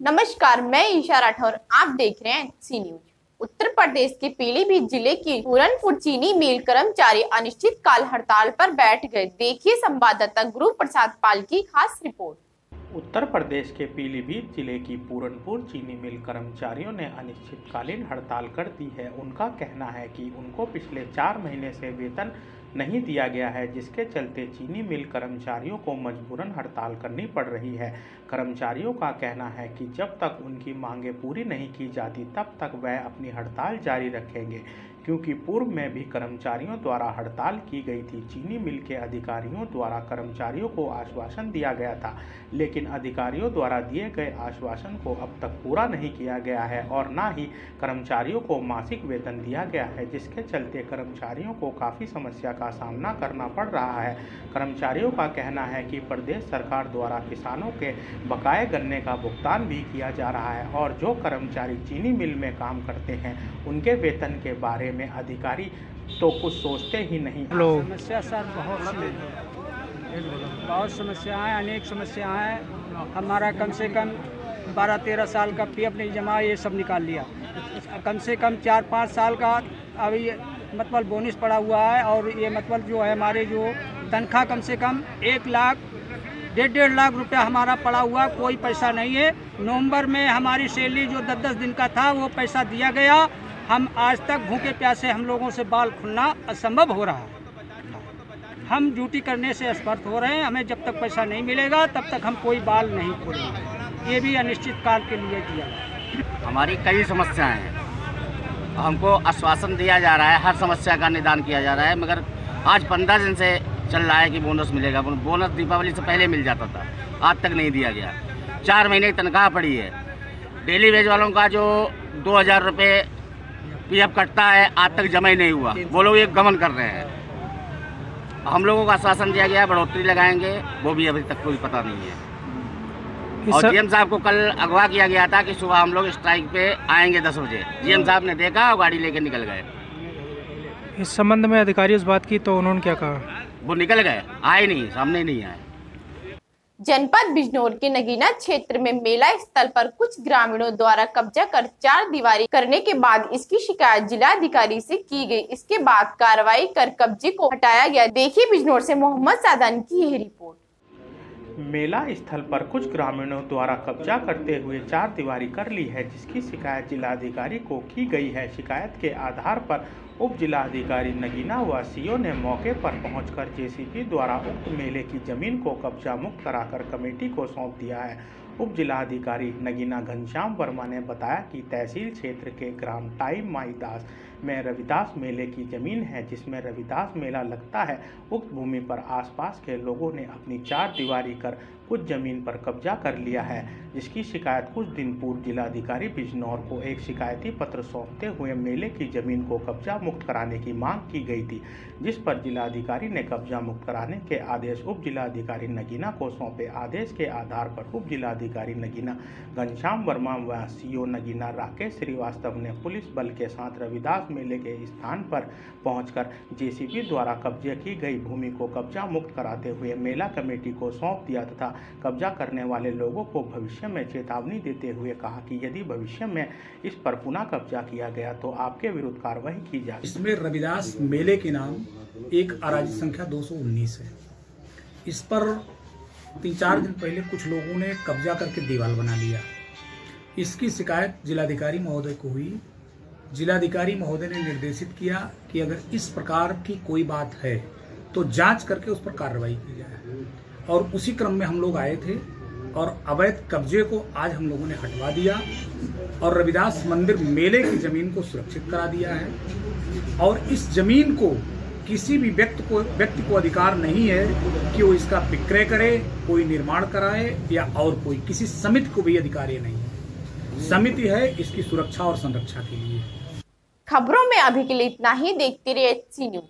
नमस्कार, मैं ईशा राठौर। आप देख रहे हैं सी न्यूज। उत्तर प्रदेश के पीलीभीत जिले की पूरनपुर चीनी मिल कर्मचारी अनिश्चितकाल हड़ताल पर बैठ गए। देखिए संवाददाता गुरु प्रसाद पाल की खास रिपोर्ट। उत्तर प्रदेश के पीलीभीत जिले की पूरनपुर चीनी मिल कर्मचारियों ने अनिश्चितकालीन हड़ताल कर दी है। उनका कहना है कि उनको पिछले 4 महीने से वेतन नहीं दिया गया है, जिसके चलते चीनी मिल कर्मचारियों को मजबूरन हड़ताल करनी पड़ रही है। कर्मचारियों का कहना है कि जब तक उनकी मांगें पूरी नहीं की जाती तब तक वह अपनी हड़ताल जारी रखेंगे, क्योंकि पूर्व में भी कर्मचारियों द्वारा हड़ताल की गई थी। चीनी मिल के अधिकारियों द्वारा कर्मचारियों को आश्वासन दिया गया था, लेकिन अधिकारियों द्वारा दिए गए आश्वासन को अब तक पूरा नहीं किया गया है और न ही कर्मचारियों को मासिक वेतन दिया गया है, जिसके चलते कर्मचारियों को काफ़ी समस्या का सामना करना पड़ रहा है। कर्मचारियों का कहना है कि प्रदेश सरकार द्वारा किसानों के बकाये गन्ने का भुगतान भी किया जा रहा है और जो कर्मचारी चीनी मिल में काम करते हैं उनके वेतन के बारे में अधिकारी तो कुछ सोचते ही नहीं। समस्या सर बहुत समस्याएं, अनेक समस्याएं हैं। हमारा कम से कम 12-13 साल का पीएफ नहीं जमा, ये सब निकाल लिया। कम से कम 4-5 साल का अभी मतलब बोनस पड़ा हुआ है और ये मतलब जो है हमारे जो तनख्वाह कम से कम 1 लाख 1.5 लाख रुपया हमारा पड़ा हुआ, कोई पैसा नहीं है। नवंबर में हमारी सैलरी जो 10-10 दिन का था वो पैसा दिया गया। हम आज तक भूखे प्यासे हम लोगों से बाल खुलना असंभव हो रहा है। हम ड्यूटी करने से असमर्थ हो रहे हैं। हमें जब तक पैसा नहीं मिलेगा तब तक हम कोई बाल नहीं खोलेंगे। ये भी अनिश्चित काल के लिए किया। हमारी कई समस्याएं हैं। हमको आश्वासन दिया जा रहा है, हर समस्या का निदान किया जा रहा है, मगर आज 15 दिन से चल रहा है कि बोनस मिलेगा। बोनस दीपावली से पहले मिल जाता था, आज तक नहीं दिया गया। 4 महीने की तनख्वाह पड़ी है। डेली वेज वालों का जो 2000 रुपये पीएफ कटता है, आज तक जमा ही नहीं हुआ। वो लोग ये गमन कर रहे हैं। हम लोगों को आश्वासन दिया गया बढ़ोतरी लगाएंगे, वो भी अभी तक कोई पता नहीं है। और जीएम साहब को कल अगवा किया गया था कि सुबह हम लोग स्ट्राइक पे आएंगे 10 बजे। जीएम साहब ने देखा और गाड़ी लेके निकल गए। इस संबंध में अधिकारियों से बात की तो उन्होंने क्या कहा? वो निकल गए, आए नहीं, सामने नहीं आए। जनपद बिजनौर के नगीना क्षेत्र में मेला स्थल पर कुछ ग्रामीणों द्वारा कब्जा कर 4 दीवारी करने के बाद इसकी शिकायत जिलाधिकारी से की गई। इसके बाद कार्रवाई कर कब्जे को हटाया गया। देखिए बिजनौर से मोहम्मद सादान की यह रिपोर्ट। मेला स्थल पर कुछ ग्रामीणों द्वारा कब्जा करते हुए 4 दीवारी कर ली है, जिसकी शिकायत जिलाधिकारी को की गई है। शिकायत के आधार पर उप जिलाधिकारी नगीना व सीओ ने मौके पर पहुंचकर जेसीबी द्वारा उक्त मेले की जमीन को कब्जा मुक्त कराकर कमेटी को सौंप दिया है। उप जिलाधिकारी नगीना घनश्याम वर्मा ने बताया कि तहसील क्षेत्र के ग्राम टाई माईदास में रविदास मेले की जमीन है, जिसमें रविदास मेला लगता है। उक्त भूमि पर आसपास के लोगों ने अपनी 4 दीवारी कर कुछ जमीन पर कब्जा कर लिया है, जिसकी शिकायत कुछ दिन पूर्व जिलाधिकारी बिजनौर को एक शिकायती पत्र सौंपते हुए मेले की जमीन को कब्जा मुक्त कराने की मांग की गई थी, जिस पर जिलाधिकारी ने कब्जा मुक्त कराने के आदेश उप जिलाधिकारी नगीना को सौंपे। आदेश के आधार पर उप जिलाधिकारी नगीना घनश्याम वर्मा व सीओ नगीना राकेश श्रीवास्तव ने पुलिस बल के साथ रविदास मेले के स्थान पर पहुंचकर जेसीबी द्वारा कब्जे की गई भूमि को कब्जा मुक्त कराते हुए मेला कमेटी को सौंप दिया तथा कब्जा करने वाले लोगों को भविष्य में चेतावनी देते हुए कहा कि यदि भविष्य में इस पर पुनः कब्जा किया गया तो आपके विरुद्ध कार्रवाई की जाएगी। इसमें रविदास मेले के नाम एक अराजी संख्या 219 है। इस पर 3-4 दिन पहले कुछ लोगों ने कब्जा करके दीवार बना लिया। इसकी शिकायत जिलाधिकारी महोदय को हुई। जिलाधिकारी महोदय ने निर्देशित किया कि अगर इस प्रकार की कोई बात है तो जांच करके उस पर कार्रवाई की जाए, और उसी क्रम में हम लोग आए थे और अवैध कब्जे को आज हम लोगों ने हटवा दिया और रविदास मंदिर मेले की जमीन को सुरक्षित करा दिया है। और इस जमीन को किसी भी व्यक्ति को अधिकार नहीं है कि वो इसका विक्रय करे, कोई निर्माण कराए या और कोई, किसी समिति को भी अधिकार ये नहीं है। समिति है इसकी सुरक्षा और संरक्षा के लिए। खबरों में अभी के लिए इतना ही। देखते रहिए सी न्यूज।